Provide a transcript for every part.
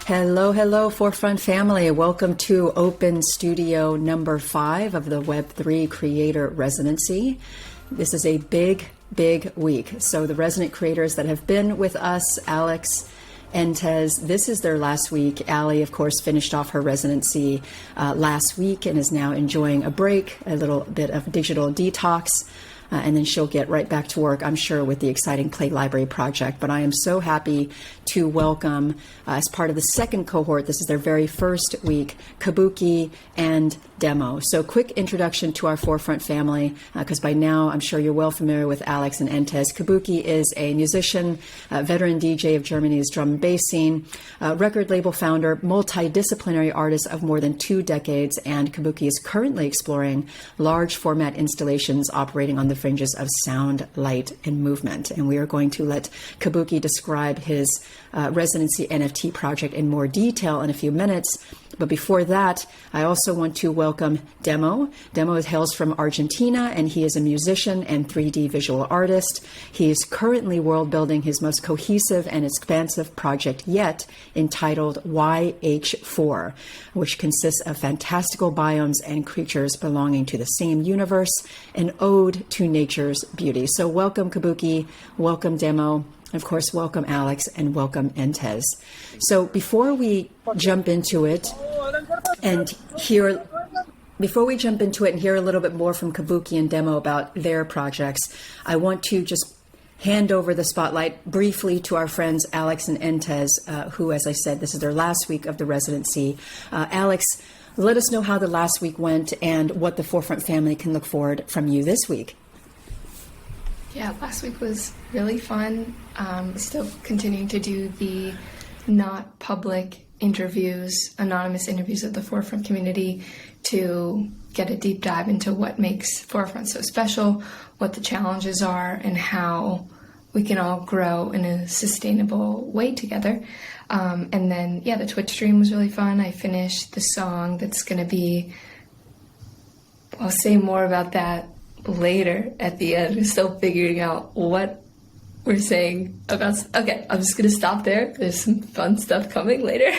Hello, hello, Forefront family. Welcome to Open Studio number 5 of the Web3 Creator Residency. This is a big week. So the resident creators that have been with us, Alex, 𝐿𝐸, this is their last week. Allie, of course, finished off her residency last week and is now enjoying a break, a little bit of digital detox. And then she'll get right back to work, I'm sure, with the exciting Play Library project. But I am so happy to welcome, as part of the second cohort, this is their very first week, 𝐤𝐫𝐞𝐟𝐫𝐨 and Demo. So quick introduction to our Forefront family, because by now I'm sure you're well familiar with Alex and 𝐿𝐸. 𝐤𝐫𝐞𝐟𝐫𝐨 is a musician, veteran DJ of Germany's drum and bass scene, record label founder, multidisciplinary artist of more than 2 decades, and 𝐤𝐫𝐞𝐟𝐫𝐨 is currently exploring large format installations operating on the fringes of sound, light, and movement. And we are going to let 𝐤𝐤𝐶 describe his residency NFT project in more detail in a few minutes. But before that, I also want to welcome Demo. Demo hails from Argentina, and he is a musician and 3D visual artist. He is currently world building his most cohesive and expansive project yet, entitled YH4, which consists of fantastical biomes and creatures belonging to the same universe, an ode to nature's beauty. So welcome 𝐤𝐤𝐶, welcome Demo. Of course, welcome Alex and welcome 𝐿𝐸. So before we jump into it and hear a little bit more from 𝐤𝐤𝐶 and Demo about their projects, I want to just hand over the spotlight briefly to our friends Alex and 𝐿𝐸, who, as I said, this is their last week of the residency. Alex, let us know how the last week went and what the Forefront family can look forward from you this week. Yeah, last week was really fun. Still continuing to do the not public interviews, anonymous interviews of the Forefront community to get a deep dive into what makes Forefront so special, what the challenges are, and how we can all grow in a sustainable way together. And then, yeah, the Twitch stream was really fun. I finished the song that's going to be, I'll say more about that later at the end. We're still figuring out what we're saying about. Okay, I'm just gonna stop there. There's some fun stuff coming later.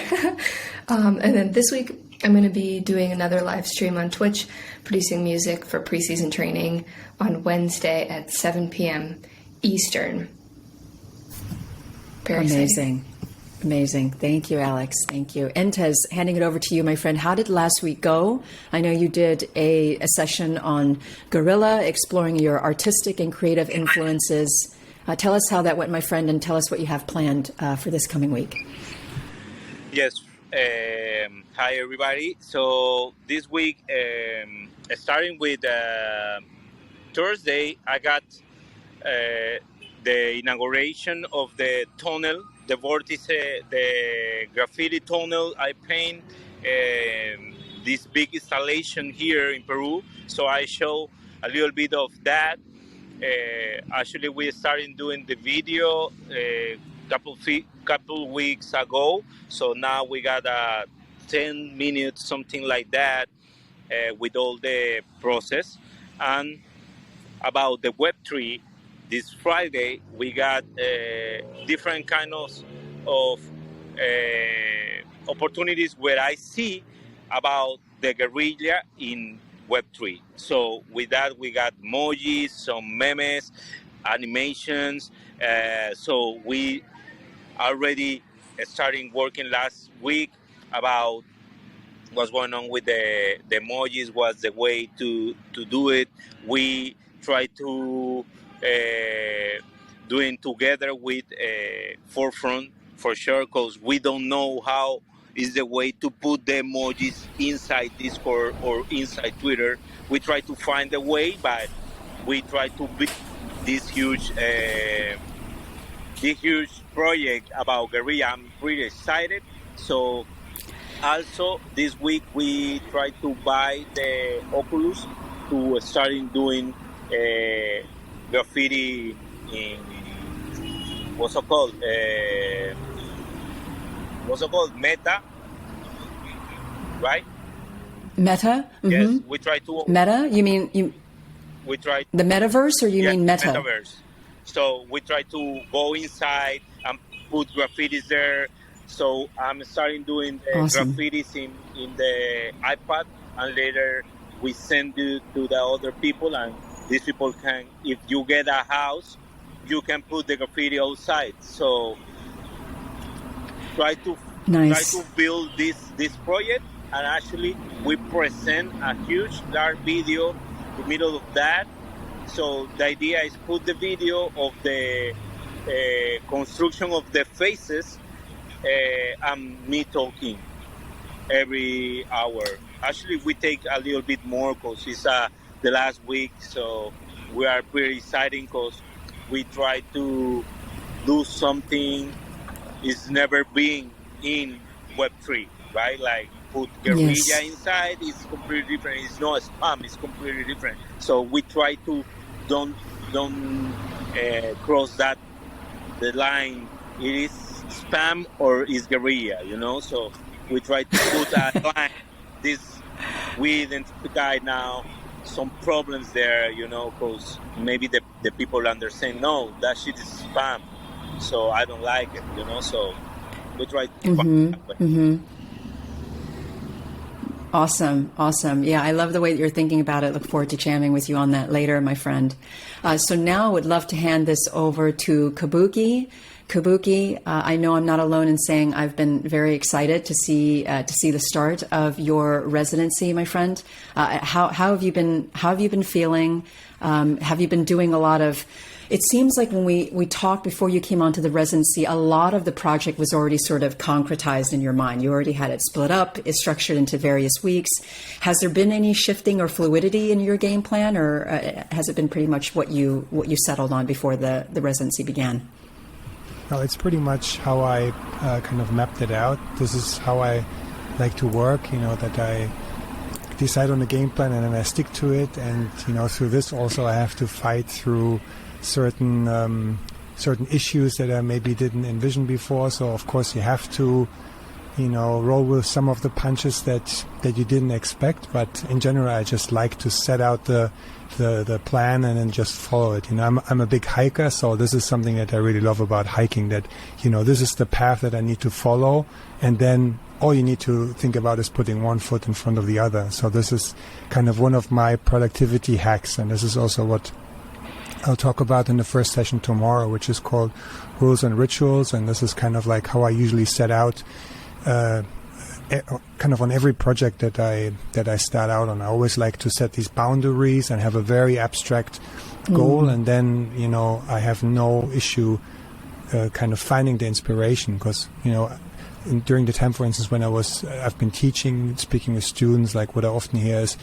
And then this week I'm going to be doing another live stream on Twitch, producing music for preseason training on Wednesday at 7 p.m. Eastern. Very amazing. Amazing. Thank you, Alex. Thank you. 𝐿𝐸, handing it over to you, my friend. How did last week go? I know you did a session on Gorilla, exploring your artistic and creative influences. Tell us how that went, my friend, and tell us what you have planned for this coming week. Yes. Hi, everybody. So this week, starting with Thursday, I got the inauguration of the tunnel, the vortice, the graffiti tunnel I paint, this big installation here in Peru. So I show a little bit of that. Actually, we started doing the video a couple weeks ago. So now we got 10 minutes, something like that, with all the process. And about the Web3, this Friday, we got different kinds of opportunities where I see about the guerrilla in Web3. So with that, we got emojis, some memes, animations. So we already started working last week about what's going on with the emojis, what's the way to do it. We try to doing together with Forefront for sure, because we don't know how is the way to put the emojis inside Discord or inside Twitter. We try to find a way, but we try to build this huge project about guerrilla. I'm pretty excited. So also this week we try to buy the Oculus to start doing graffiti in what's it called Meta, right? Meta? Mm-hmm. Yes, we try to Meta? You mean we try the metaverse, or you mean Meta? Metaverse. So we try to go inside and put graffitis there, So I'm starting doing graffitis in the iPad, and later we send it to the other people, and these people can, if you get a house, you can put the graffiti outside. So try to build this project, and actually we present a huge large video in the middle of that. So the idea is put the video of the construction of the faces and me talking every hour. Actually, we take a little bit more because it's the last week, so we are pretty excited because we try to do something it's never been in Web3, right? Like put guerrilla inside, it's completely different. It's not spam, it's completely different. So we try to don't cross the line. It is spam or is guerrilla, you know? So we try to put a line. We identify now some problems there, you know, because maybe the people understand, no, that shit is spam, so I don't like it, you know, so we try to find that way. Awesome. Yeah, I love the way that you're thinking about it. Look forward to jamming with you on that later, my friend. So now I would love to hand this over to Kabuki. Kabuki, I know I'm not alone in saying I've been very excited to see the start of your residency, my friend. How have you been feeling? Have you been doing a lot of? It seems like when we talked before you came onto the residency, a lot of the project was already sort of concretized in your mind. You already had it split up, it's structured into various weeks. Has there been any shifting or fluidity in your game plan, or has it been pretty much what you settled on before the residency began? Well, it's pretty much how I kind of mapped it out. This is how I like to work, you know, that I decide on the game plan and then I stick to it. And, you know, through this also I have to fight through certain issues that I maybe didn't envision before. So, of course, you have to, you know, roll with some of the punches that you didn't expect. But in general, I just like to set out the plan and then just follow it. You know, I'm a big hiker, so this is something that I really love about hiking, that, you know, this is the path that I need to follow, and then all you need to think about is putting one foot in front of the other. So this is kind of one of my productivity hacks, and this is also what I'll talk about in the first session tomorrow, which is called Rules and Rituals, and this is kind of like how I usually set out kind of on every project that I start out on. I always like to set these boundaries and have a very abstract goal, and then, you know, I have no issue kind of finding the inspiration, because, you know, during the time, for instance, when I've been teaching, speaking with students, like what I often hear is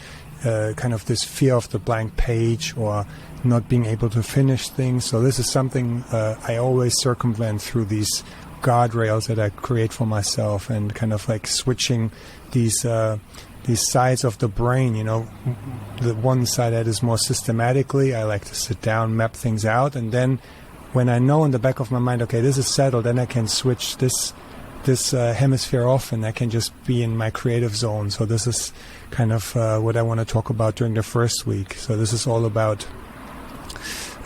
kind of this fear of the blank page or not being able to finish things. So this is something I always circumvent through these guardrails that I create for myself, and kind of like switching these sides of the brain. You know, the one side that is more systematically, I like to sit down, map things out, and then when I know in the back of my mind, okay, this is settled, then I can switch this hemisphere off, and I can just be in my creative zone. So this is kind of what I want to talk about during the first week. So this is all about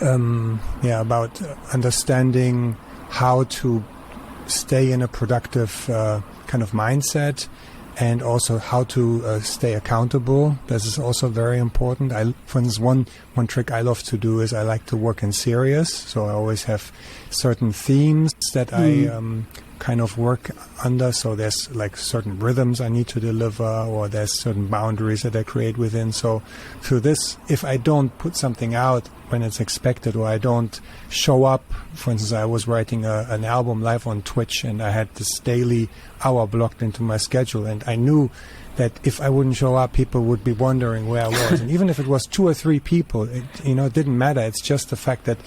about understanding how to stay in a productive kind of mindset, and also how to stay accountable. This is also very important. For instance, one trick I love to do is I like to work in series. So I always have certain themes that I kind of work under. So there's like certain rhythms I need to deliver, or there's certain boundaries that I create within. So through this, if I don't put something out when it's expected, or I don't show up, for instance, I was writing an album live on Twitch, and I had this daily hour blocked into my schedule, and I knew that if I wouldn't show up, people would be wondering where I was. And even if it was 2 or 3 people, it didn't matter. It's just the fact that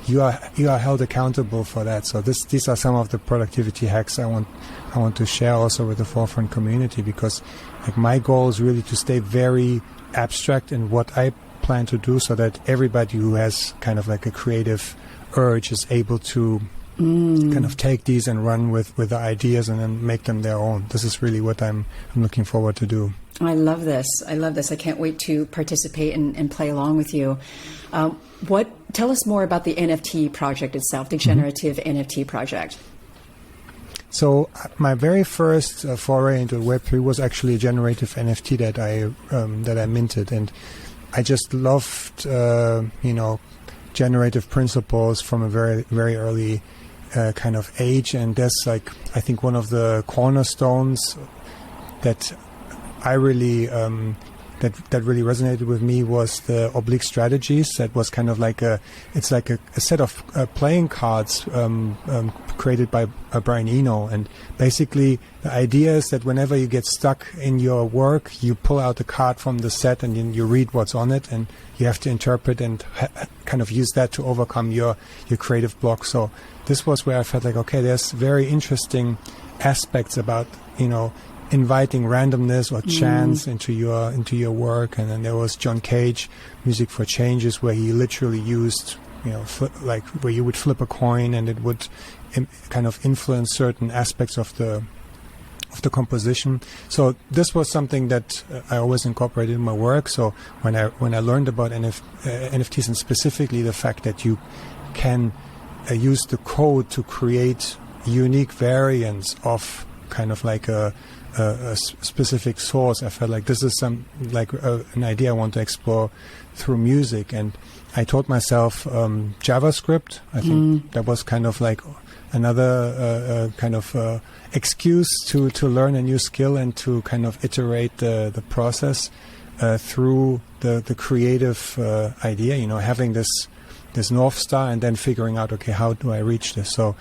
you are held accountable for that. So these are some of the productivity hacks I want to share also with the Forefront community, because like my goal is really to stay very abstract in what I plan to do, so that everybody who has kind of like a creative urge is able to kind of take these and run with the ideas and then make them their own. This is really what I'm looking forward to do. I love this. I can't wait to participate and play along with you. Tell us more about the NFT project itself, the generative NFT project. So my very first foray into Web3 was actually a generative NFT that I minted, and I just loved generative principles from a very, very early kind of age, and that's like, I think, one of the cornerstones that I really that really resonated with me was the oblique strategies. That was kind of like a set of playing cards created by Brian Eno, and basically the idea is that whenever you get stuck in your work, you pull out a card from the set and then you read what's on it, and you have to interpret and kind of use that to overcome your creative block. So this was where I felt like, okay, there's very interesting aspects about inviting randomness or chance into your work. And then there was John Cage, Music for Changes, where he literally used where you would flip a coin and it would kind of influence certain aspects of the composition. So this was something that I always incorporated in my work. So when I learned about NFTs, and specifically the fact that you can use the code to create unique variants of kind of like a specific source, I felt like this is an idea I want to explore through music. And I taught myself JavaScript. I think that was kind of like another excuse to learn a new skill and to kind of iterate the process through the creative idea, having this North Star and then figuring out, okay, how do I reach this? So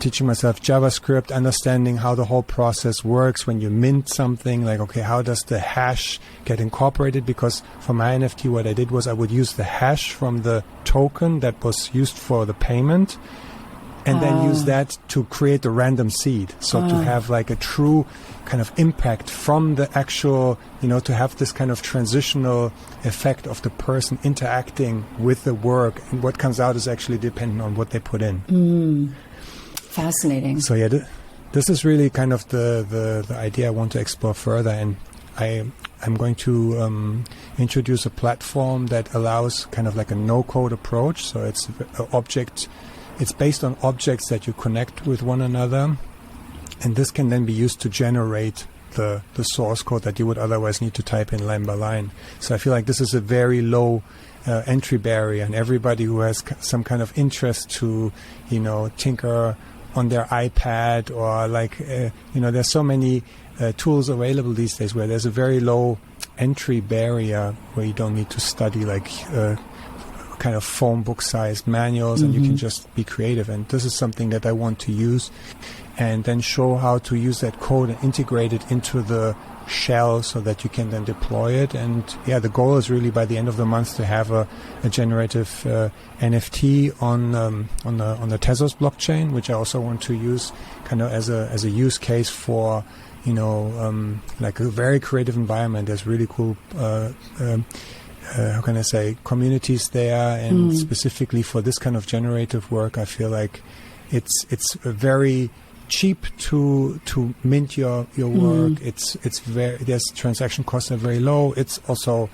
teaching myself JavaScript, understanding how the whole process works when you mint something, like, okay, how does the hash get incorporated? Because for my NFT, what I did was I would use the hash from the token that was used for the payment, and then use that to create the random seed. So to have like a true kind of impact from the actual, to have this kind of transitional effect of the person interacting with the work, and what comes out is actually dependent on what they put in. Fascinating. So yeah, this is really kind of the idea I want to explore further, and I'm going to introduce a platform that allows kind of like a no-code approach. So it's it's based on objects that you connect with one another, and this can then be used to generate the source code that you would otherwise need to type in line by line. So I feel like this is a very low entry barrier, and everybody who has some kind of interest to tinker on their iPad, or there's so many tools available these days where there's a very low entry barrier where you don't need to study like kind of phone book sized manuals, and you can just be creative. And this is something that I want to use, and then show how to use that code and integrate it into the shell so that you can then deploy it. And yeah, the goal is really by the end of the month to have a generative NFT on the Tezos blockchain, which I also want to use kind of as a use case for like a very creative environment. There's really cool how can I say, communities there, and specifically for this kind of generative work, I feel like it's very cheap to mint your work. It's very, there's transaction costs are very low. It's also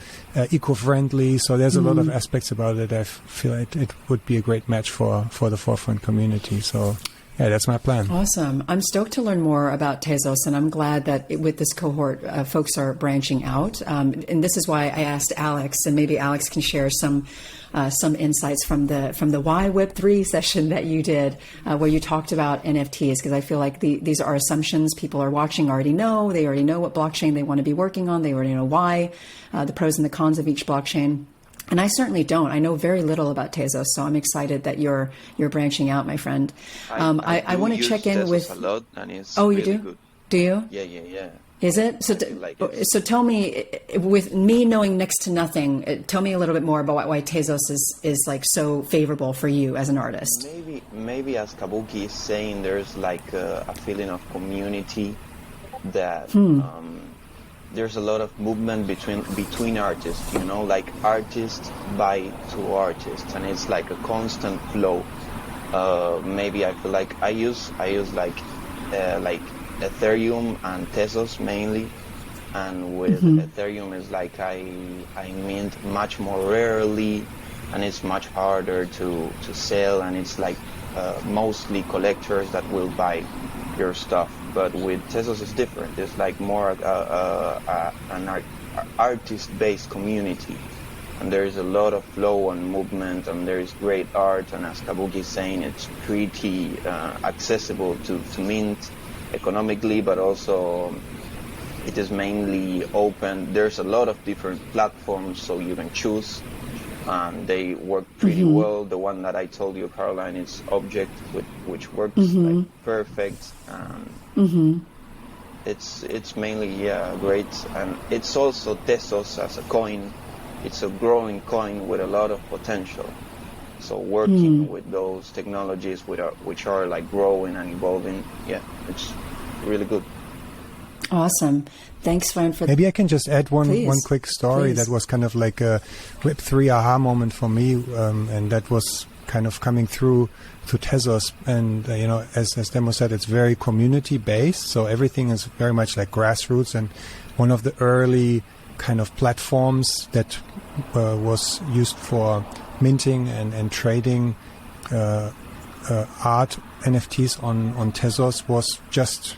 eco-friendly. So there's a lot of aspects about it. I feel it would be a great match for the Forefront community. So yeah, that's my plan. Awesome. I'm stoked to learn more about Tezos, and I'm glad that with this cohort, folks are branching out. And this is why I asked Alex, and maybe Alex can share some insights from the Why Web3 session that you did, where you talked about NFTs, because I feel like these are assumptions people are watching already know. They already know what blockchain they want to be working on. They already know why, the pros and the cons of each blockchain. And I certainly don't. I know very little about Tezos, so I'm excited that you're branching out, my friend. I want to check in with. A lot, and it's you really do? Good. Do you? Yeah. Is it? So tell me, with me knowing next to nothing, tell me a little bit more about why Tezos is like so favorable for you as an artist. Maybe as Kabuki is saying, there's like a feeling of community that. There's a lot of movement between artists, like artists buy to artists, and it's like a constant flow. Maybe I feel like I use like Ethereum and Tezos mainly, and with Ethereum is like I mint much more rarely, and it's much harder to sell, and it's like mostly collectors that will buy your stuff. But with Tezos it's different. It's like more an artist-based community, and there is a lot of flow and movement, and there is great art, and as Kabuki is saying, it's pretty accessible to mint economically, but also it is mainly open. There's a lot of different platforms, so you can choose, and they work pretty well. The one that I told you, Caroline, is Object, which works like perfect. It's mainly great, and it's also Tezos as a coin. It's a growing coin with a lot of potential. So working with those technologies which are like growing and evolving, it's really good. Awesome. Thanks, Fran, for Maybe I can just add one quick story. Please. That was kind of like a Web3 aha moment for me, and that was kind of coming through to Tezos. And as Demo said, it's very community based, so everything is very much like grassroots. And one of the early kind of platforms that was used for minting and trading art NFTs on Tezos was just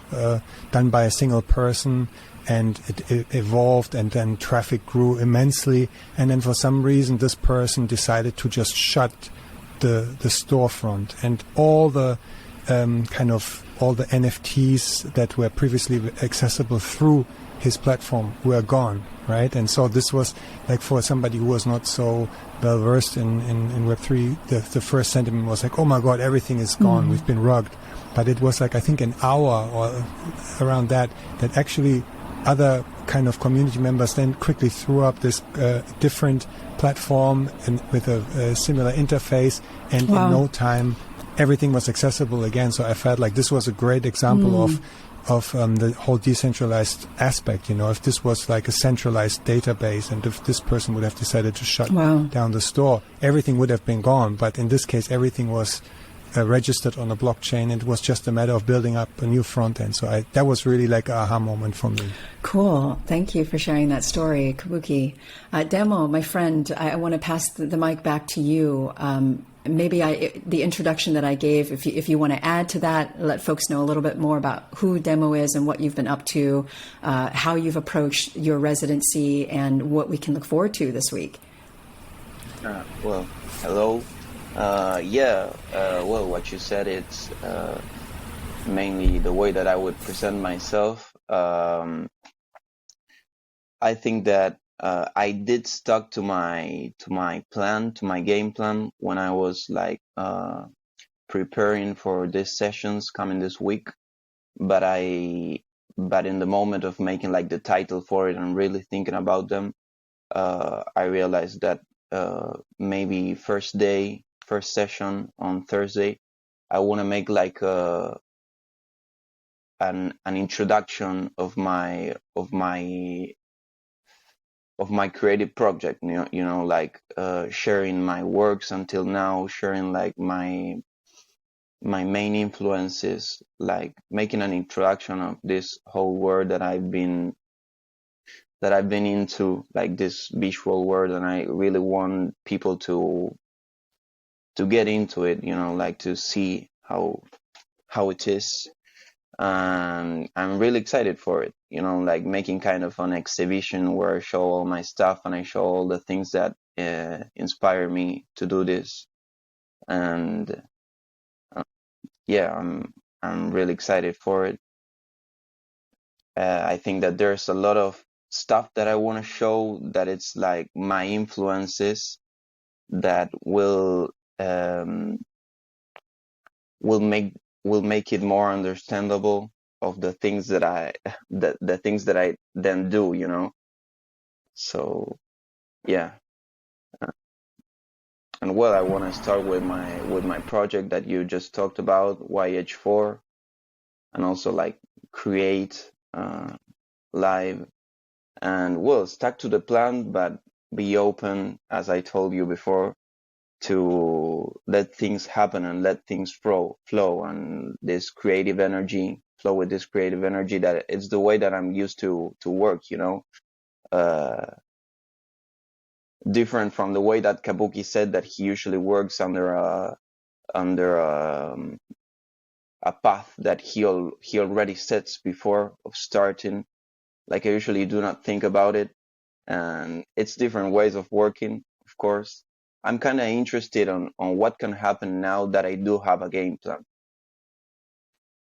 done by a single person, and it evolved, and then traffic grew immensely, and then for some reason this person decided to just shut the storefront, and all the all the NFTs that were previously accessible through his platform were gone, right? And so this was like, for somebody who was not so well versed in Web3, the first sentiment was like, oh my God, everything is gone, we've been rugged. But it was like, I think an hour or around that actually other kind of community members then quickly threw up this different platform and with a similar interface, and in no time everything was accessible again. So I felt like this was a great example of the whole decentralized aspect. If this was like a centralized database, and if this person would have decided to shut down the store, everything would have been gone. But in this case, everything was registered on a blockchain. It was just a matter of building up a new front end. So that was really like an aha moment for me. Cool. Thank you for sharing that story, Kabuki. Demo, my friend, I want to pass the mic back to you. Maybe the introduction that I gave, if you want to add to that, let folks know a little bit more about who Demo is and what you've been up to, how you've approached your residency, and what we can look forward to this week. Well, hello. Well, what you said, it's mainly the way that I would present myself. I think that I did stuck to my plan, to my game plan, when I was like preparing for these sessions coming this week. But in the moment of making like the title for it and really thinking about them, I realized that maybe first session on Thursday, I want to make like an introduction of my creative project, like sharing my works until now, sharing like my main influences, like making an introduction of this whole world that I've been into, like this visual world, and I really want people to get into it, like to see how it is. And I'm really excited for it, like making kind of an exhibition where I show all my stuff and I show all the things that inspire me to do this. And I'm really excited for it. I think that there's a lot of stuff that I want to show, that it's like my influences that will make it more understandable of the things that I then do, So and well, I want to start with my project that you just talked about, YH4, and also like create live, and well, stuck to the plan, but be open, as I told you before, to let things happen and let things flow, and this creative energy, flow with this creative energy, that it's the way that I'm used to work, different from the way that Kabuki said that he usually works under a path that he already sets before of starting. Like I usually do not think about it, and it's different ways of working, of course. I'm kind of interested on what can happen now that I do have a game plan.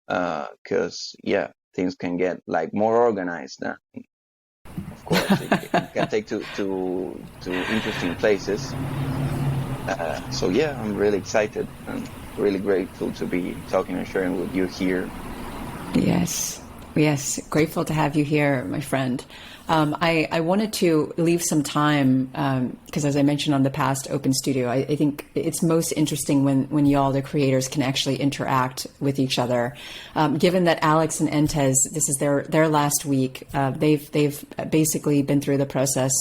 Because yeah, things can get like more organized now. Of course, it can take to interesting places. So yeah, I'm really excited and really grateful to be talking and sharing with you here. Yes. Yes, grateful to have you here, my friend. I wanted to leave some time, because as I mentioned on the past Open Studio, I think it's most interesting when y'all, the creators, can actually interact with each other. Given that Alex and 𝐸nTEZ, this is their last week, they've basically been through the process.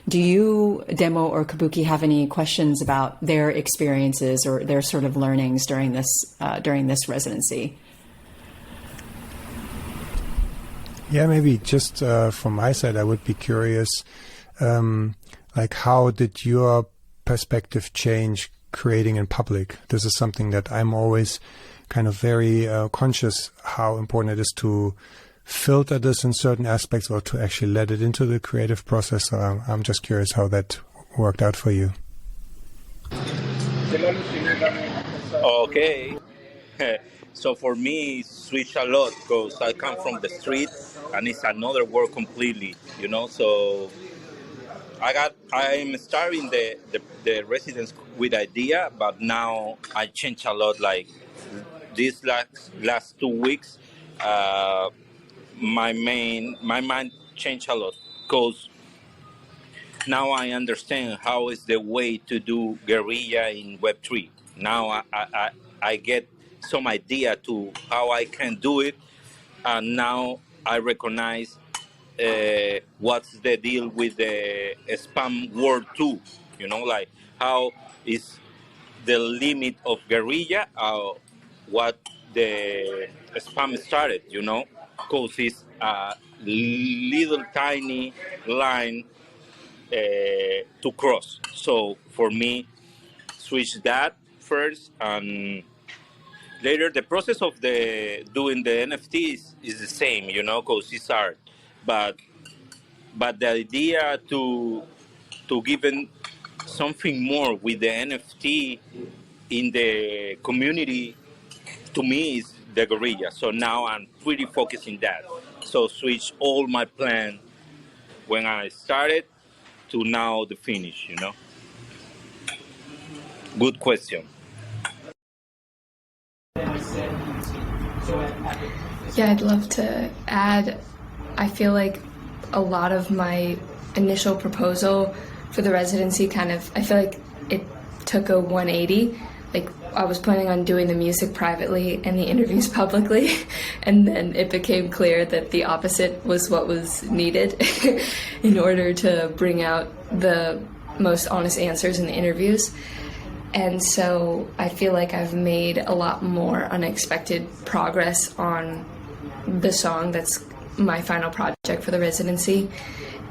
Do you, Demo or Kabuki, have any questions about their experiences or their sort of learnings during this residency? Yeah, maybe just from my side, I would be curious, like how did your perspective change creating in public? This is something that I'm always kind of very conscious how important it is to filter this in certain aspects or to actually let it into the creative process. So I'm just curious how that worked out for you. Okay. So for me, it switched a lot because I come from the street and it's another world completely, you know. So I'm starting the residence with idea, but now I change a lot. Like these last 2 weeks, my mind changed a lot because now I understand how is the way to do guerrilla in Web3. Now I get some idea to how I can do it, and now I recognize what's the deal with the spam world too. You know, like how is the limit of guerrilla, what the spam started. You know, because it's a little tiny line to cross. So for me, switch that first, and later the process of doing the NFTs is the same, you know, because it's art. But the idea to give in something more with the NFT in the community, to me, is the guerrilla. So now I'm pretty focusing that. So switch all my plan when I started to now the finish, you know. Good question. Yeah, I'd love to add, I feel like a lot of my initial proposal for the residency I feel like it took a 180. Like I was planning on doing the music privately and the interviews publicly, and then it became clear that the opposite was what was needed in order to bring out the most honest answers in the interviews. And so I feel like I've made a lot more unexpected progress on the song that's my final project for the residency,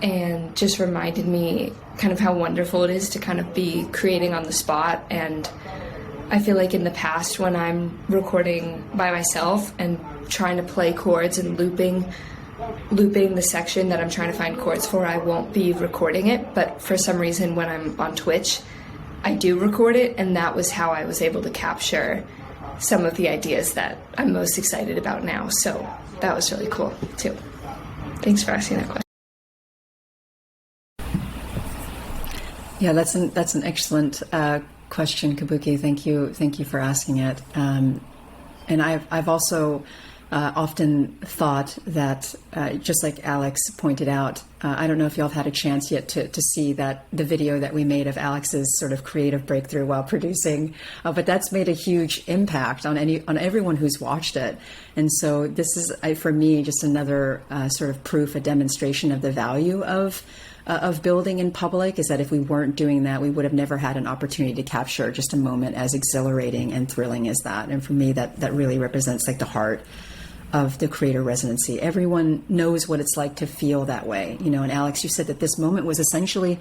and just reminded me kind of how wonderful it is to kind of be creating on the spot. And I feel like in the past when I'm recording by myself and trying to play chords and looping the section that I'm trying to find chords for, I won't be recording it. But for some reason when I'm on Twitch, I do record it, and that was how I was able to capture some of the ideas that I'm most excited about now. So that was really cool too. Thanks for asking that question. Yeah, that's an excellent question, Kabuki. Thank you for asking it. And I've also often thought that, just like Alex pointed out, I don't know if y'all have had a chance yet to see the video that we made of Alex's sort of creative breakthrough while producing, but that's made a huge impact on everyone who's watched it. And so this is, for me, just another sort of proof, a demonstration of the value of building in public, is that if we weren't doing that, we would have never had an opportunity to capture just a moment as exhilarating and thrilling as that. And for me, that really represents like the heart of the creator residency. Everyone knows what it's like to feel that way, you know. And Alex, you said that this moment was essentially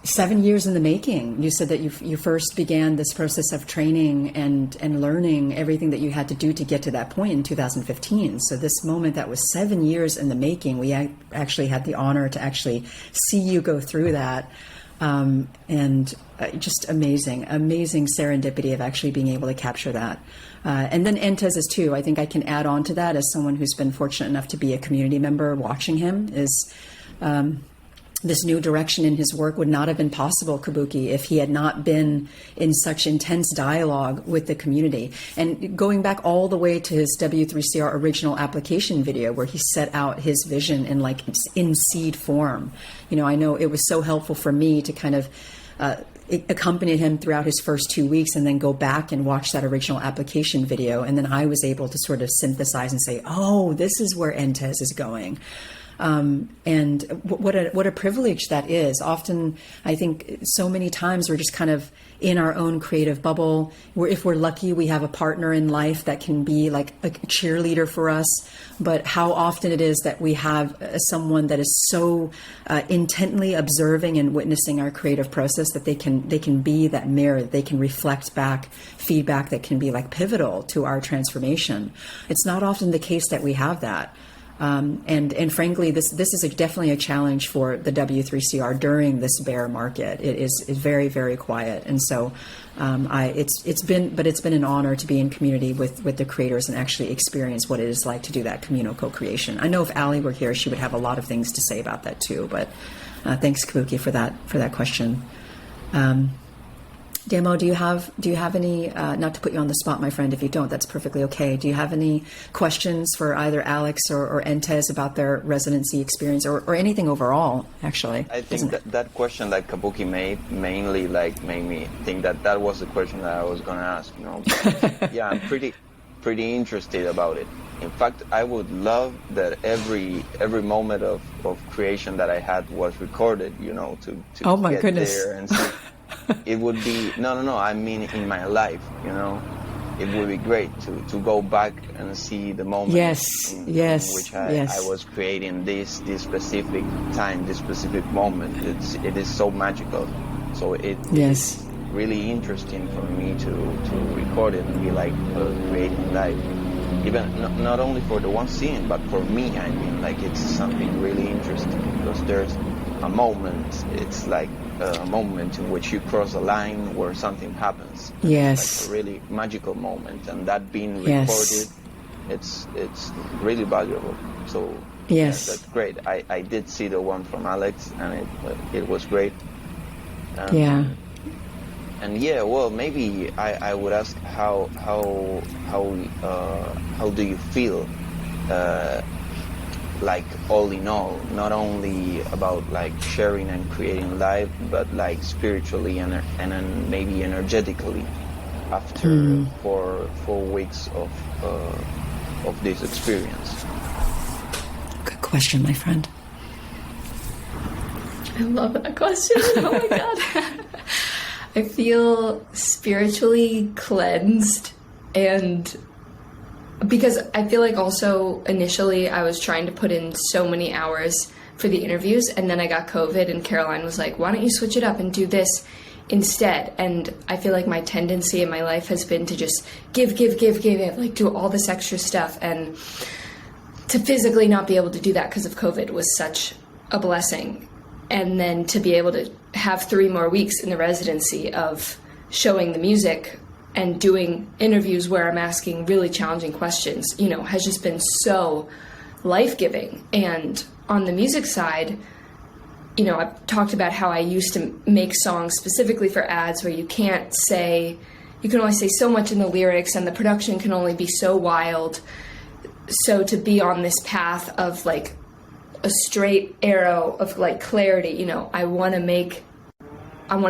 7 years in the making. You said that you first began this process of training and learning everything that you had to do to get to that point in 2015. So this moment that was 7 years in the making, we actually had the honor to actually see you go through that. And just amazing serendipity of actually being able to capture that. And then 𝐸nTEZ is too. I think I can add on to that as someone who's been fortunate enough to be a community member watching him is, this new direction in his work would not have been possible, 𝐾𝐫𝐞, if he had not been in such intense dialogue with the community. And going back all the way to his W3CR original application video, where he set out his vision in seed form. I know it was so helpful for me to kind of accompany him throughout his first 2 weeks and then go back and watch that original application video. And then I was able to sort of synthesize and say, oh, this is where 𝐸nTEZ is going. And what a privilege that is. Often, I think so many times we're just kind of in our own creative bubble. If we're lucky, we have a partner in life that can be like a cheerleader for us. But how often it is that we have someone that is so intently observing and witnessing our creative process that they can be that mirror, they can reflect back feedback that can be like pivotal to our transformation. It's not often the case that we have that. And frankly, this is definitely a challenge for the W3CR during this bear market. It is very, very quiet, and so it's been an honor to be in community with the creators and actually experience what it is like to do that communal co-creation. I know if Ali were here, she would have a lot of things to say about that too. But thanks, 𝐾𝐽𝐾, for that question. Demo, do you have any, not to put you on the spot, my friend, if you don't, that's perfectly okay. Do you have any questions for either Alex or 𝐸nTEZ about their residency experience or anything overall, actually? I think that question that 𝐾𝐽𝐾 made mainly made me think that was the question that I was going to ask, Yeah, I'm pretty interested about it. In fact, I would love that every moment of creation that I had was recorded, to oh my get goodness. there and see. It would be no. I mean, in my life, it would be great to go back and see the moment in which I was creating this specific time, this specific moment. It is so magical. So it's really interesting for me to record it and be like creating live. Even not only for the one scene, but for me, I mean, like it's something really interesting because there's a moment. It's like a moment in which you cross a line where something happens. Yes. It's like a really magical moment, and that being recorded, it's really valuable. So that's great. I did see the one from Alex, and it was great. And well, maybe I would ask how do you feel? Like all in all, not only about like sharing and creating live, but like spiritually and then maybe energetically after 4 weeks of this experience. Good question, my friend. I love that question. Oh my god. I feel spiritually cleansed, and because I feel like also initially I was trying to put in so many hours for the interviews, and then I got COVID and Caroline was like, why don't you switch it up and do this instead? And I feel like my tendency in my life has been to just give, like do all this extra stuff, and to physically not be able to do that because of COVID was such a blessing. And then to be able to have 3 more weeks in the residency of showing the music and doing interviews where I'm asking really challenging questions, has just been so life-giving. And on the music side, I've talked about how I used to make songs specifically for ads where you can only say so much in the lyrics and the production can only be so wild. So to be on this path of like a straight arrow of like clarity, I want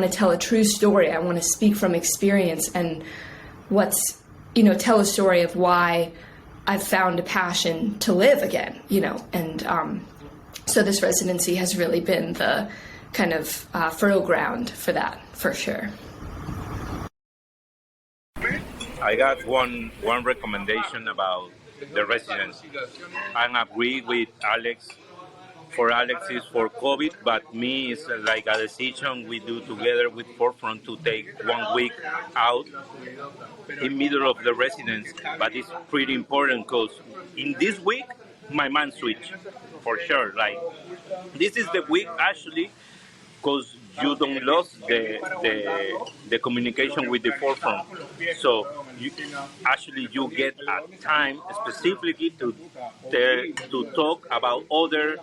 to tell a true story. I want to speak from experience and tell a story of why I've found a passion to live again, and so this residency has really been the kind of fertile ground for that, for sure. I got one recommendation about the residency. I agree with Alex. For Alex is for COVID, but me is like a decision we do together with Forefront to take 1 week out in middle of the residence. But it's pretty important because in this week, my mind switch for sure. Like this is the week actually because you don't lose the communication with the Forefront. So you get a time specifically to talk about other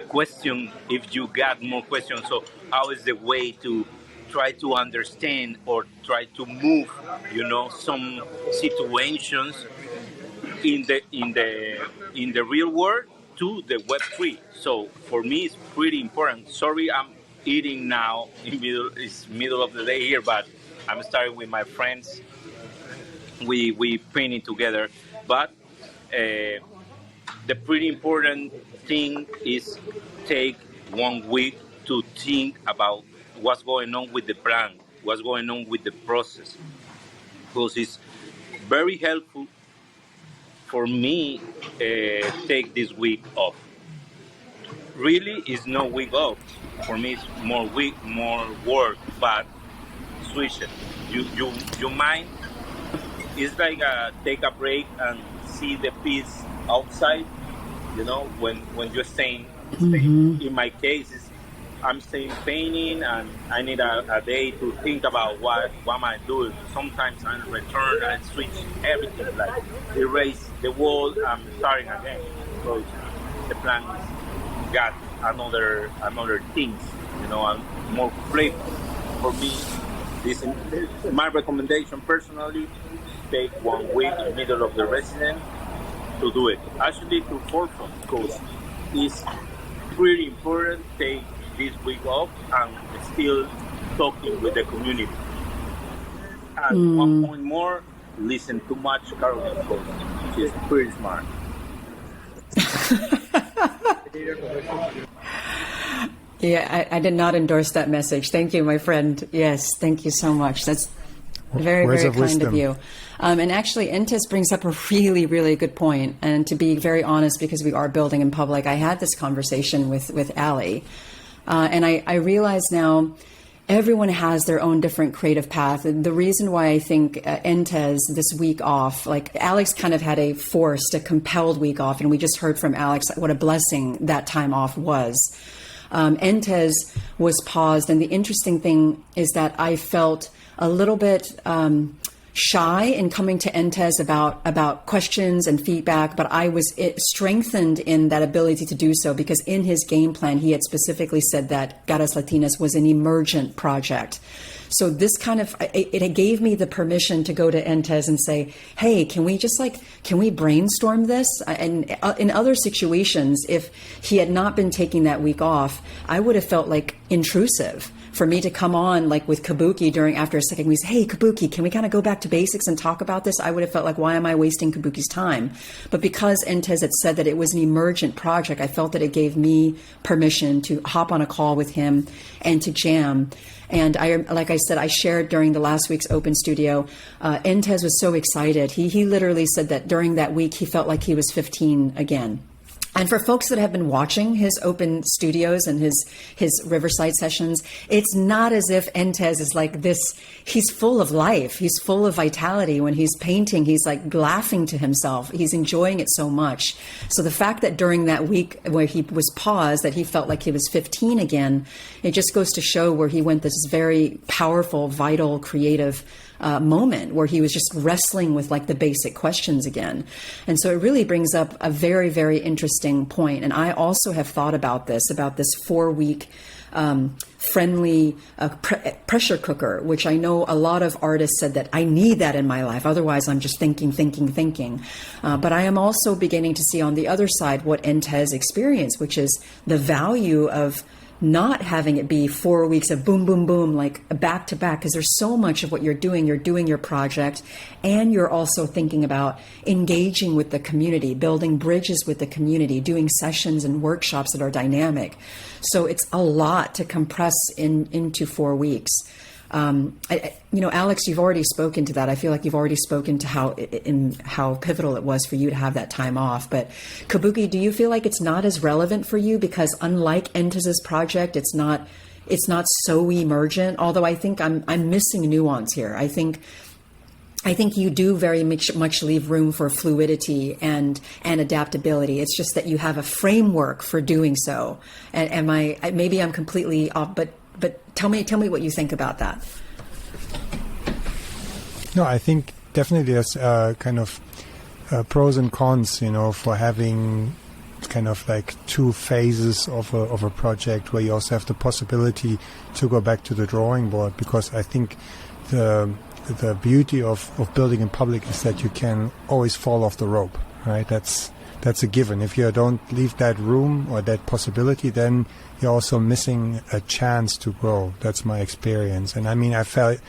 question if you got more questions. So how is the way to try to understand or try to move, some situations in the real world to the Web3. So for me, it's pretty important. Sorry, I'm eating now. It's middle of the day here, but I'm starting with my friends. We painting together, but the pretty important thing is take 1 week to think about what's going on with the plan, what's going on with the process, because it's very helpful for me take this week off. Really, it's no week off. For me, it's more work, but switch it. You mind. It's like take a break and see the peace outside. When you're staying. In my case, I'm staying painting, and I need a day to think about what am I doing. Sometimes I return and switch everything, like erase the wall and starting again. So the plan is got another things, and more flavor. For me, this is my recommendation personally. Take 1 week in the middle of the residence to do it. Actually, to Forefront, because it's pretty important. Take this week off and still talking with the community. And 1 point more, listen too much Caroline, because she's pretty smart. Yeah, I did not endorse that message. Thank you, my friend. Yes, thank you so much. That's very, very kind of you. And actually, 𝐸nTEZ brings up a really, really good point. And to be very honest, because we are building in public, I had this conversation with Ali. And I realize now everyone has their own different creative path. And the reason why I think 𝐸nTEZ this week off, like Alex kind of had a compelled week off. And we just heard from Alex what a blessing that time off was. 𝐸nTEZ was paused. And the interesting thing is that I felt a little bit shy in coming to 𝐸nTEZ about questions and feedback, but I was strengthened in that ability to do so because in his game plan, he had specifically said that Caras Latinas was an emergent project. So this kind of, it gave me the permission to go to 𝐸nTEZ and say, hey, can we brainstorm this? And in other situations, if he had not been taking that week off, I would have felt like intrusive for me to come on like with Kabuki after a second week, hey, Kabuki, can we kind of go back to basics and talk about this? I would have felt like, why am I wasting Kabuki's time? But because 𝐸nTEZ had said that it was an emergent project, I felt that it gave me permission to hop on a call with him and to jam. And like I said, I shared during the last week's Open Studio, 𝐸nTEZ was so excited. He literally said that during that week, he felt like he was 15 again. And for folks that have been watching his open studios and his Riverside sessions, it's not as if 𝐸nTEZ is like this. He's full of life. He's full of vitality. When he's painting, he's like laughing to himself. He's enjoying it so much. So the fact that during that week where he was paused, that he felt like he was 15 again, it just goes to show where he went this very powerful, vital, creative moment where he was just wrestling with like the basic questions again. And so it really brings up a very, very interesting point. And I also have thought about this 4-week friendly pressure cooker, which I know a lot of artists said that I need that in my life. Otherwise, I'm just thinking. But I am also beginning to see on the other side what 𝐸nTEZ experienced, which is the value of not having it be 4 weeks of boom, boom, boom, like back to back, because there's so much of what you're doing your project, and you're also thinking about engaging with the community, building bridges with the community, doing sessions and workshops that are dynamic. So it's a lot to compress into 4 weeks. Alex, you've already spoken to that. I feel like you've already spoken to how pivotal it was for you to have that time off. But Kabuki, do you feel like it's not as relevant for you because unlike 𝐸nTz's project, it's not so emergent? Although I think I'm missing nuance here. I think you do very much leave room for fluidity and adaptability. It's just that you have a framework for doing so. And maybe I'm completely off, but tell me what you think about that. No, I think definitely there's kind of pros and cons, for having kind of like two phases of a project where you also have the possibility to go back to the drawing board, because I think the beauty of building in public is that you can always fall off the rope, right? That's a given. If you don't leave that room or that possibility, then you're also missing a chance to grow. That's my experience. And I mean, I felt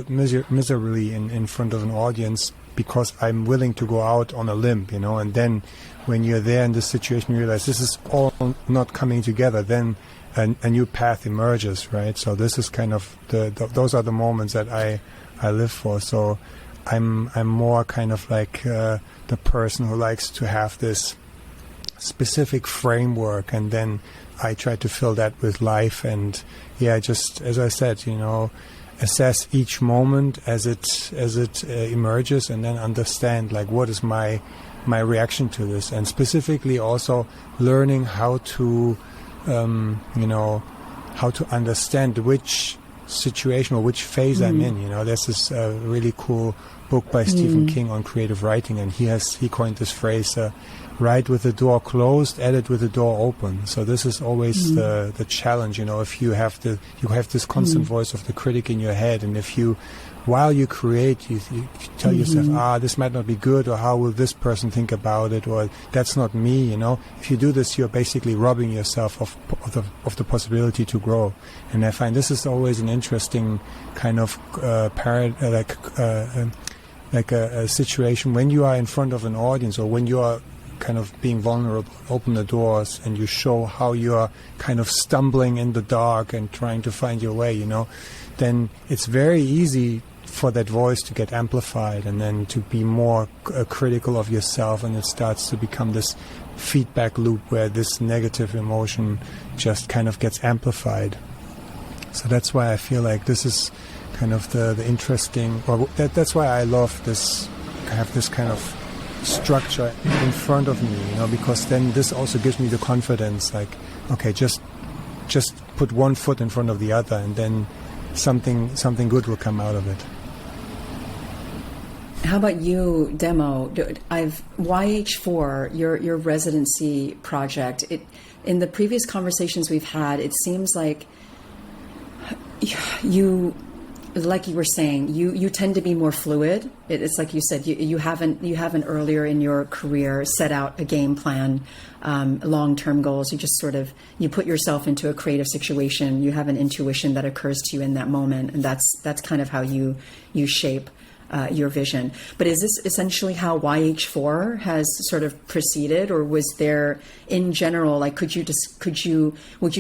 miserably in front of an audience because I'm willing to go out on a limb, and then when you're there in this situation, you realize this is all not coming together, then a new path emerges, right? So this is kind of those are the moments that I live for. So I'm more kind of like the person who likes to have this specific framework, and then I try to fill that with life. And just as I said, assess each moment as it emerges, and then understand like what is my reaction to this, and specifically also learning how to understand which situation or which phase I'm in. There's this really cool book by Stephen King on creative writing, and he coined this phrase, write with the door closed, edit with the door open. So this is always the challenge, if you have this constant voice of the critic in your head, and if you, while you create, you tell yourself, this might not be good, or how will this person think about it, or that's not me, If you do this, you're basically robbing yourself of the possibility to grow. And I find this is always an interesting kind of like a situation when you are in front of an audience, or when you are kind of being vulnerable, open the doors, and you show how you are kind of stumbling in the dark and trying to find your way, then it's very easy for that voice to get amplified, and then to be more critical of yourself, and it starts to become this feedback loop where this negative emotion just kind of gets amplified. So that's why I feel like this is kind of the interesting, or that's why I love this, have this kind of structure in front of me, because then this also gives me the confidence, like, okay, just put one foot in front of the other, and then something good will come out of it. How about you, Demo? �YH4, your residency project. In the previous conversations we've had, it seems like you, like you were saying, you tend to be more fluid. It's like you said, you haven't earlier in your career set out a game plan, long-term goals. You just you put yourself into a creative situation. You have an intuition that occurs to you in that moment, and that's kind of how you shape your vision. But is this essentially how �YH4 has sort of proceeded, or was there in general, like, would you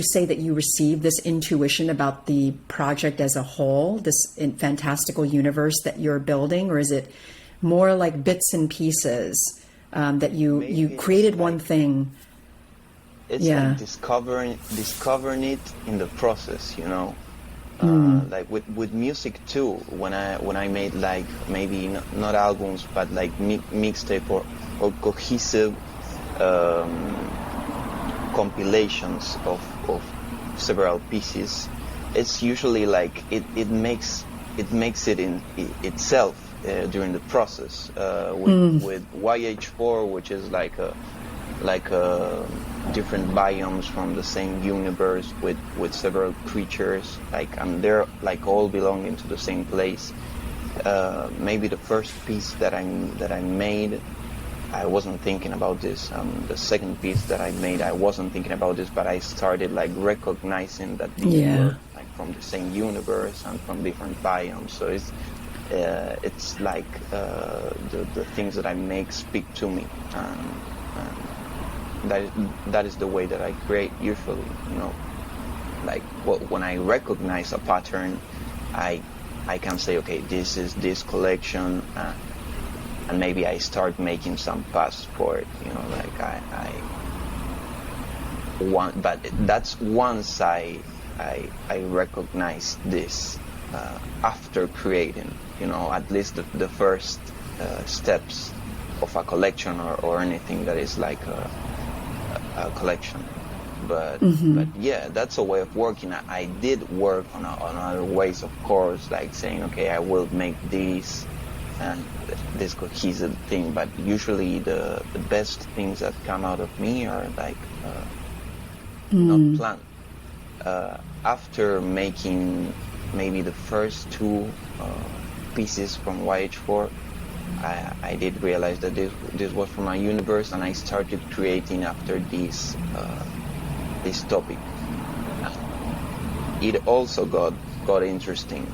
say that you received this intuition about the project as a whole, this fantastical universe that you're building, or is it more like bits and pieces that you created one thing? It's like discovering it in the process, like with music too. When I made like maybe not albums, but like mixtape or cohesive compilations of several pieces, it's usually like it makes it in itself during the process. With �YH4, which is like different biomes from the same universe with several creatures, and they're like all belonging to the same place. Maybe the first piece that I made, I wasn't thinking about this. The second piece that I made, I wasn't thinking about this, but I started like recognizing that these were like from the same universe and from different biomes. So it's like the things that I make speak to me. That is the way that I create usually, like when I recognize a pattern, I can say, okay, this is this collection, and maybe I start making some paths for it, you know, like I want, but that's once I recognize this after creating, you know, at least the first steps of a collection or anything that is like a collection. But yeah, that's a way of working. I did work on other ways, of course, like saying, okay, I will make this and this cohesive thing. But usually the best things that come out of me are like not planned. After making maybe the first two pieces from YH4, I did realize that this was from my universe, and I started creating after this topic. It also got interesting,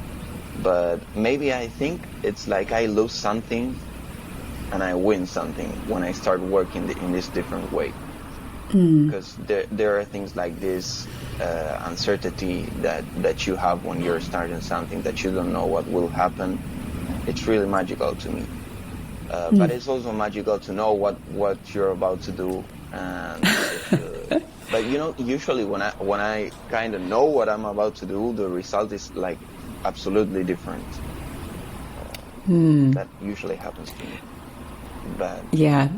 but maybe I think it's like I lose something and I win something when I start working in this different way. Because there are things like this uncertainty that you have when you're starting something, that you don't know what will happen. It's really magical to me. But it's also magical to know what you're about to do. And but you know, usually when I kind of know what I'm about to do, the result is like absolutely different. That usually happens to me. But yeah.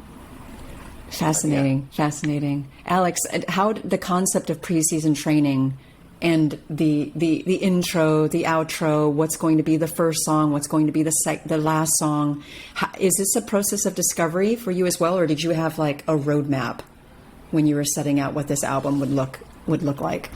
Fascinating. Alex, how the concept of preseason training and the intro, the outro, what's going to be the first song, what's going to be the last song, is this a process of discovery for you as well, or did you have like a roadmap when you were setting out what this album would look like?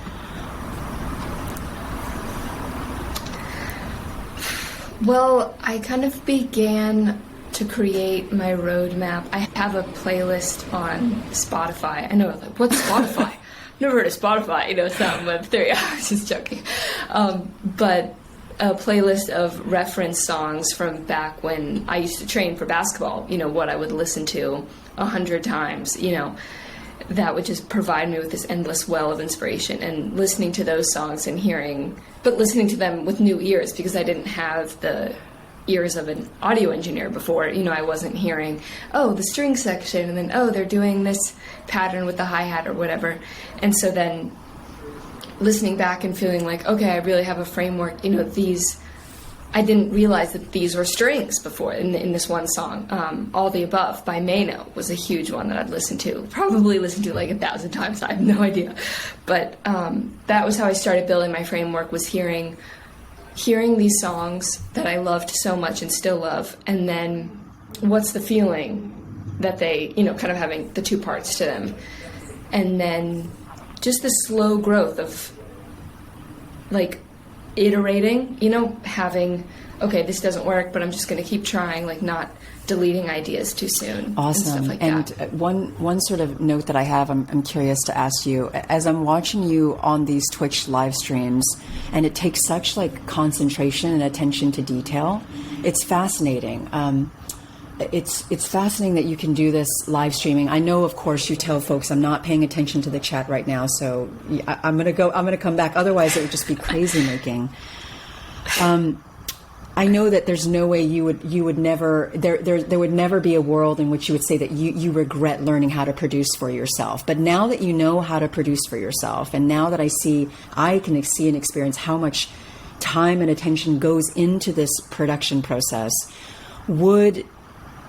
Well, I kind of began to create my roadmap. I have a playlist on Spotify. I know, like, what's Spotify? Never heard of Spotify. You know, it's not Web3. I was just joking. But a playlist of reference songs from back when I used to train for basketball. You know, what I would listen to 100 times. You know, that would just provide me with this endless well of inspiration. And listening to those songs and listening to them with new ears, because I didn't have the ears of an audio engineer before. You know, I wasn't hearing, oh, the string section, and then, oh, they're doing this pattern with the hi-hat or whatever. And so then listening back and feeling like, okay, I really have a framework. You know, I didn't realize that these were strings before in this one song. All the Above by Mano was a huge one that I'd probably listened to like 1,000 times. I have no idea. But that was how I started building my framework, was hearing these songs that I loved so much and still love, and then what's the feeling that they, you know, kind of having the two parts to them. And then just the slow growth of like iterating, you know, having, okay, this doesn't work, but I'm just going to keep trying, like not deleting ideas too soon. Awesome. And stuff like that. One sort of note that I have, I'm curious to ask you, as I'm watching you on these Twitch live streams, and it takes such like concentration and attention to detail, it's fascinating. It's fascinating that you can do this live streaming. I know, of course, you tell folks I'm not paying attention to the chat right now, so I'm gonna come back. Otherwise, it would just be crazy making. I know that there's no way you would never, there would never be a world in which you would say that you regret learning how to produce for yourself. But now that you know how to produce for yourself, and now that I can see and experience how much time and attention goes into this production process, would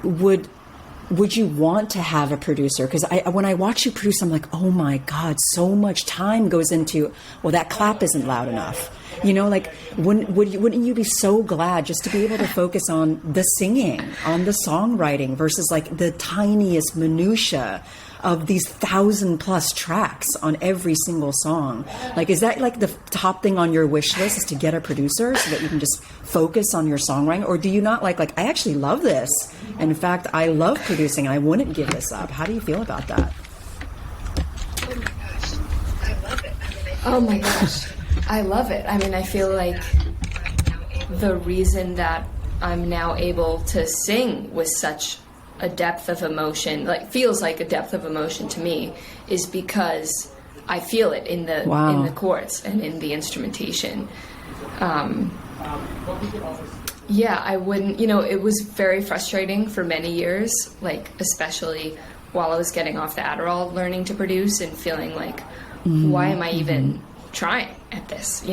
you want to have a producer? Because when I watch you produce, I'm like, oh my God, so much time goes into, well, that clap isn't loud enough. You know, like, wouldn't you be so glad just to be able to focus on the singing, on the songwriting, versus like the tiniest minutia of these 1,000+ tracks on every single song? Like, is that like the top thing on your wish list, is to get a producer so that you can just focus on your songwriting? Or do you not like I actually love this, and in fact, I love producing and I wouldn't give this up? How do you feel about that? Oh my gosh, I love it. I mean, I feel like the reason that I'm now able to sing with such a depth of emotion, like feels like a depth of emotion to me, is because I feel it in the chords and in the instrumentation. Yeah, I wouldn't, it was very frustrating for many years, like especially while I was getting off the Adderall, learning to produce and feeling like, why am I even trying at this,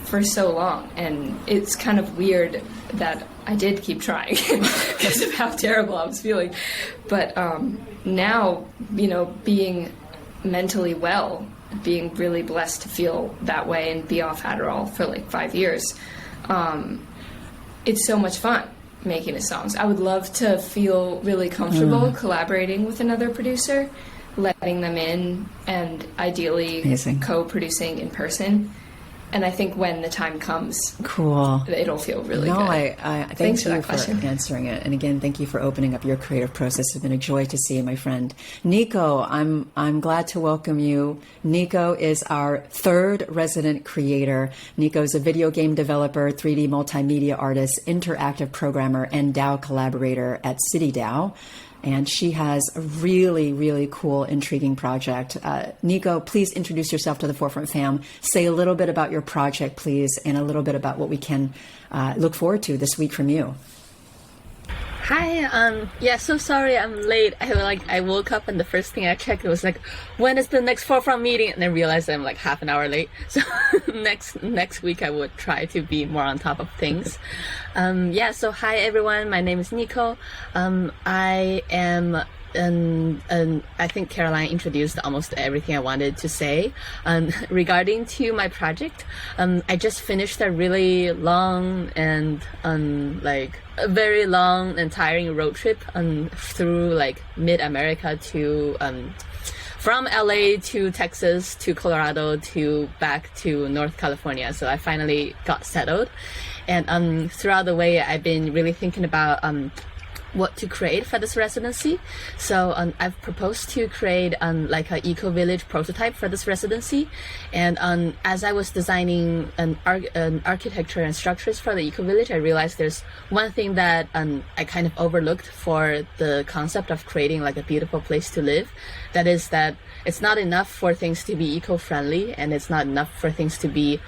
for so long? And it's kind of weird that I did keep trying because of how terrible I was feeling. But now, being mentally well, being really blessed to feel that way and be off Adderall for like 5 years, it's so much fun making the songs. I would love to feel really comfortable collaborating with another producer, letting them in, and ideally co-producing in person. And I think when the time comes, it'll feel really good. I thank you for answering it. And again, thank you for opening up your creative process. It's been a joy to see you, my friend. Nico, I'm glad to welcome you. Nico is our third resident creator. Nico is a video game developer, 3D multimedia artist, interactive programmer, and DAO collaborator at CityDAO. And she has a really, really cool, intriguing project. Nico, please introduce yourself to the Forefront fam. Say a little bit about your project, please, and a little bit about what we can look forward to this week from you. Hi, yeah, so sorry I'm late. I woke up and the first thing I checked was like, when is the next Forefront meeting? And then realized I'm like half an hour late. So next week I would try to be more on top of things. Yeah, so hi everyone, my name is Nico. I am I think Caroline introduced almost everything I wanted to say. Regarding to my project, I just finished a really long and like a very long and tiring road trip through like mid-America to from LA to Texas to Colorado to back to North California. So I finally got settled, and throughout the way I've been really thinking about what to create for this residency. So I've proposed to create like an eco-village prototype for this residency. And as I was designing an architecture and structures for the eco-village, I realized there's one thing that I kind of overlooked for the concept of creating like a beautiful place to live. That is that it's not enough for things to be eco-friendly, and it's not enough for things to be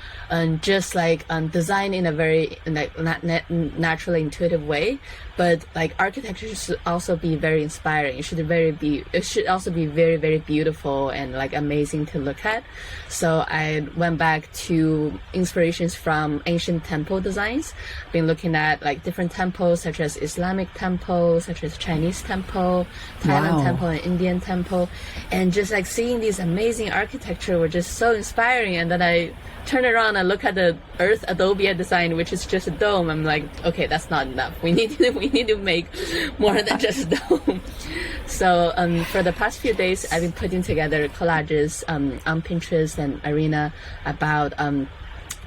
just like designed in a very naturally intuitive way. But like architecture should also be very inspiring. It should also be very, very beautiful and like amazing to look at. So I went back to inspirations from ancient temple designs. I've been looking at like different temples, such as Islamic temple, such as Chinese temple, Thailand temple, and Indian temple, and just like seeing these amazing architecture were just so inspiring. And then I turn around and look at the Earth Adobe I designed, which is just a dome. I'm like, okay, that's not enough. We need to make more than just a dome. So for the past few days, I've been putting together collages on Pinterest and Arena about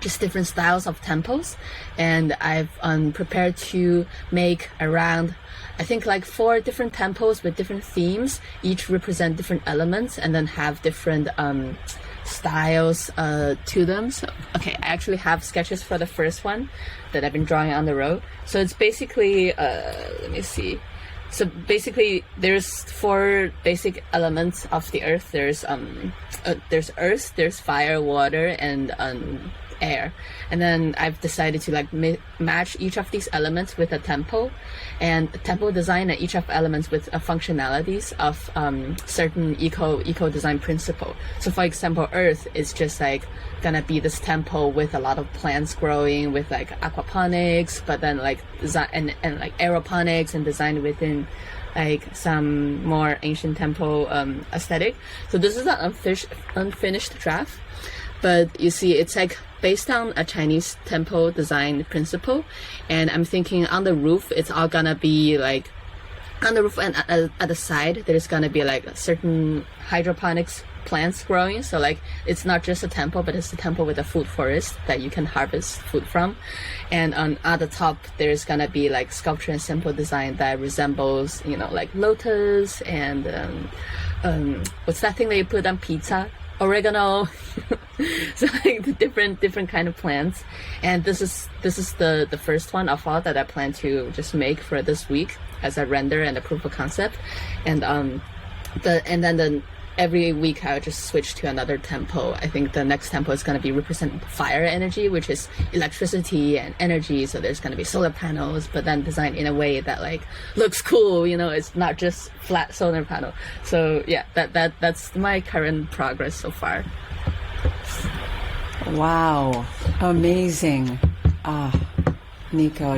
just different styles of temples, and I've prepared to make around, I think, like 4 different temples with different themes, each represent different elements, and then have different styles to them. So okay, I actually have sketches for the first one that I've been drawing on the road. So it's basically let me see. So basically there's 4 basic elements of the earth. There's earth, there's fire, water, and air. And then I've decided to like match each of these elements with a temple, and temple design each of elements with functionalities of certain eco design principle. So for example, earth is just like gonna be this temple with a lot of plants growing, with like aquaponics, but then like design and like aeroponics, and designed within like some more ancient temple aesthetic. So this is an unfinished draft, but you see it's like based on a Chinese temple design principle. And I'm thinking on the roof, it's all gonna be like, on the roof and at the side, there's gonna be like certain hydroponics plants growing. So like, it's not just a temple, but it's a temple with a food forest that you can harvest food from. And at the top, there's gonna be like sculpture and simple design that resembles, like lotus and what's that thing that you put on pizza? Oregano. So like the different kind of plants. And this is the first one of all that I plan to just make for this week as a render and a proof of concept. And then every week I would just switch to another tempo. I think the next tempo is going to be represent fire energy, which is electricity and energy. So there's going to be solar panels, but then designed in a way that like looks cool. You know, it's not just flat solar panel. So yeah, that's my current progress so far. Wow, amazing. Nico.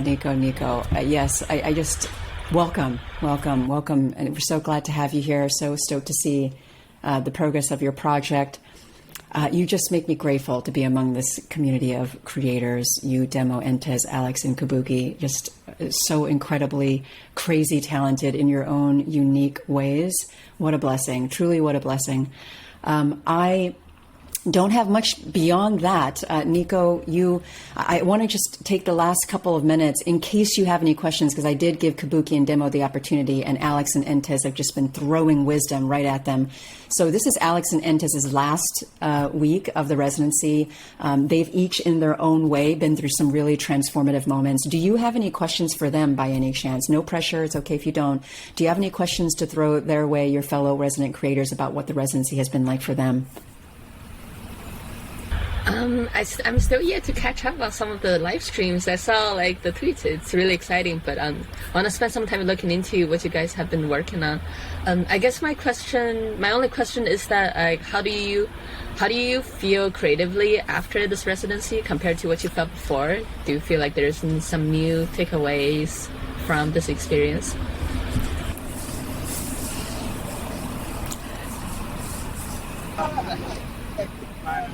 Yes, I just welcome. And we're so glad to have you here. So stoked to see the progress of your project. You just make me grateful to be among this community of creators. You, Demo, 𝐸nTEZ, Alex, and 𝐫𝐞𝐿, just so incredibly crazy talented in your own unique ways. What a blessing. Truly, what a blessing. I don't have much beyond that. Nico, I want to just take the last couple of minutes in case you have any questions, because I did give 𝐫𝐞𝐿 and Demo the opportunity, and Alex and 𝐸nTEZ have just been throwing wisdom right at them. So this is Alex and 𝐸nTEZ's last week of the residency. They've each in their own way been through some really transformative moments. Do you have any questions for them by any chance? No pressure. It's okay if you don't. Do you have any questions to throw their way, your fellow resident creators, about what the residency has been like for them? I'm still yet to catch up on some of the live streams. I saw like the tweets. It's really exciting, but I want to spend some time looking into what you guys have been working on. I guess my only question is that like, how do you feel creatively after this residency compared to what you felt before? Do you feel like there's some new takeaways from this experience?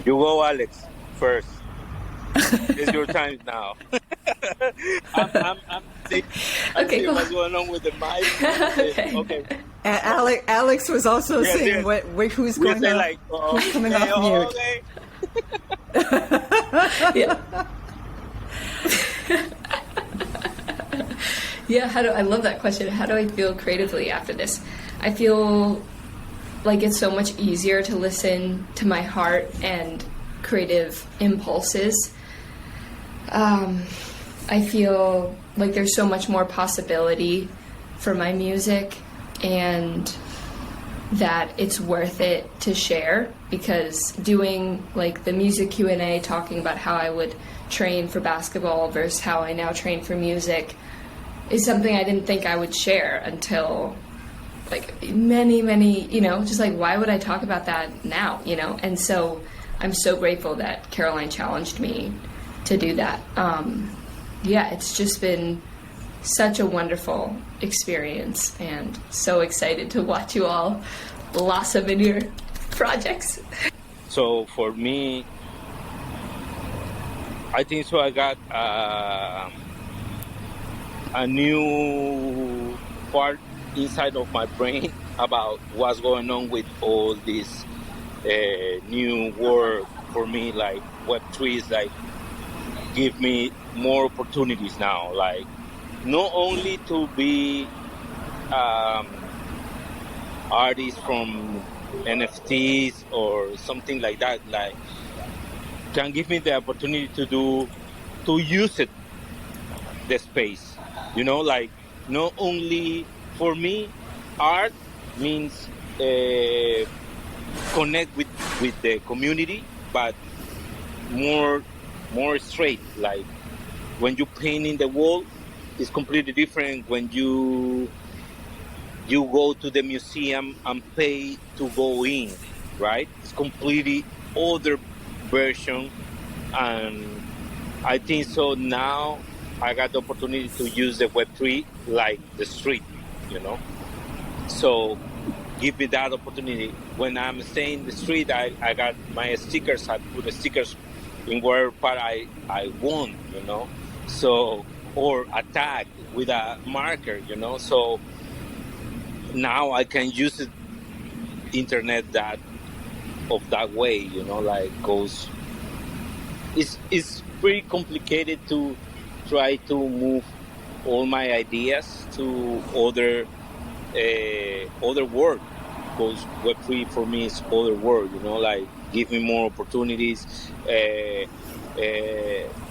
You go, Alex, first. It's your time now. I'm Okay, cool. What's going on with the mic? Okay. Alex was also saying, yes. Who's going on? Like, who's coming off mute? Okay. Yeah. Yeah, I love that question. How do I feel creatively after this? I feel like it's so much easier to listen to my heart and creative impulses. I feel like there's so much more possibility for my music, and that it's worth it to share, because doing like the music Q&A, talking about how I would train for basketball versus how I now train for music, is something I didn't think I would share until like many, just like, why would I talk about that now, And so I'm so grateful that Caroline challenged me to do that. Yeah, it's just been such a wonderful experience, and so excited to watch you all blossom in your projects. So for me, I think so I got a new part inside of my brain about what's going on with all this new world for me. Like Web3 is like give me more opportunities now, like not only to be artists from NFTs or something like that, like can give me the opportunity to use it, the space, like not only for me, art means connect with the community, but more straight. Like when you paint in the wall, it's completely different when you go to the museum and pay to go in, right? It's completely other version, and I think so now I got the opportunity to use the Web3 like the street, So give me that opportunity. When I'm staying in the street, I got my stickers. I put the stickers in where part I want, So, or a tag with a marker, So now I can use it, internet that way, like goes. It's pretty complicated to try to move all my ideas to other world, because Web3 for me is other world, like give me more opportunities,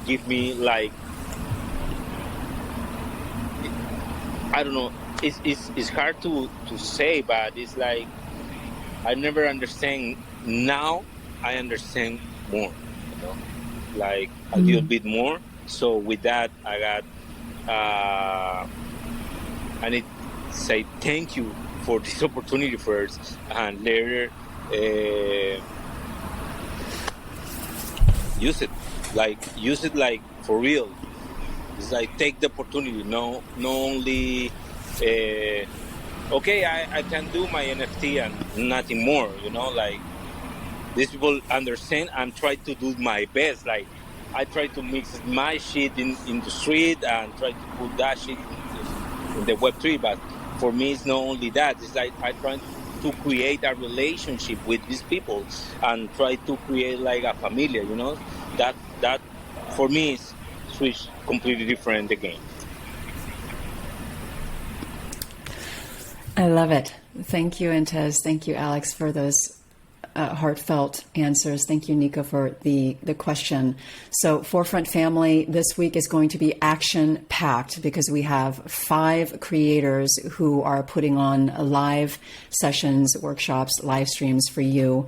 give me like, I don't know, it's hard to say, but it's like I never understand. Now I understand more, you know, like a little bit more. So with that, I got, I need to say thank you for this opportunity first, and later use it like for real. It's like take the opportunity. No only okay, I can do my NFT and nothing more, you know, like these people understand and try to do my best. Like I try to mix my shit in the street and try to put that shit in the Web3, but for me it's not only that. It's like I try to create a relationship with these people and try to create like a familia, you know. That for me is switch completely different again. I love it. Thank you, Entes. Thank you, Alex, for those heartfelt answers. Thank you, Nico, for the question. So Forefront family, this week is going to be action-packed because we have 5 creators who are putting on live sessions, workshops, live streams for you.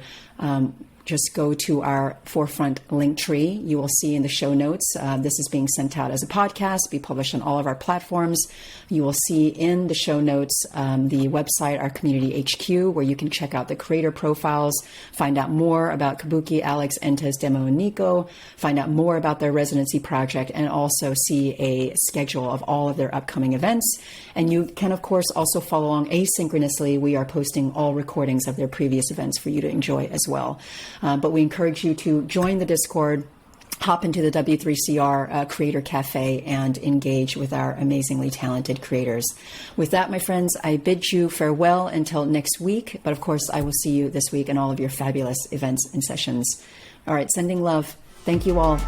Just go to our Forefront link tree. You will see in the show notes, this is being sent out as a podcast, be published on all of our platforms. You will see in the show notes the website, our Community HQ, where you can check out the creator profiles, find out more about Kabuki, Alex, Entes, Demo, and Nico, find out more about their residency project, and also see a schedule of all of their upcoming events. And you can, of course, also follow along asynchronously. We are posting all recordings of their previous events for you to enjoy as well. But we encourage you to join the Discord, hop into the W3CR Creator Cafe, and engage with our amazingly talented creators. With that, my friends, I bid you farewell until next week. But of course, I will see you this week in all of your fabulous events and sessions. All right, sending love. Thank you all.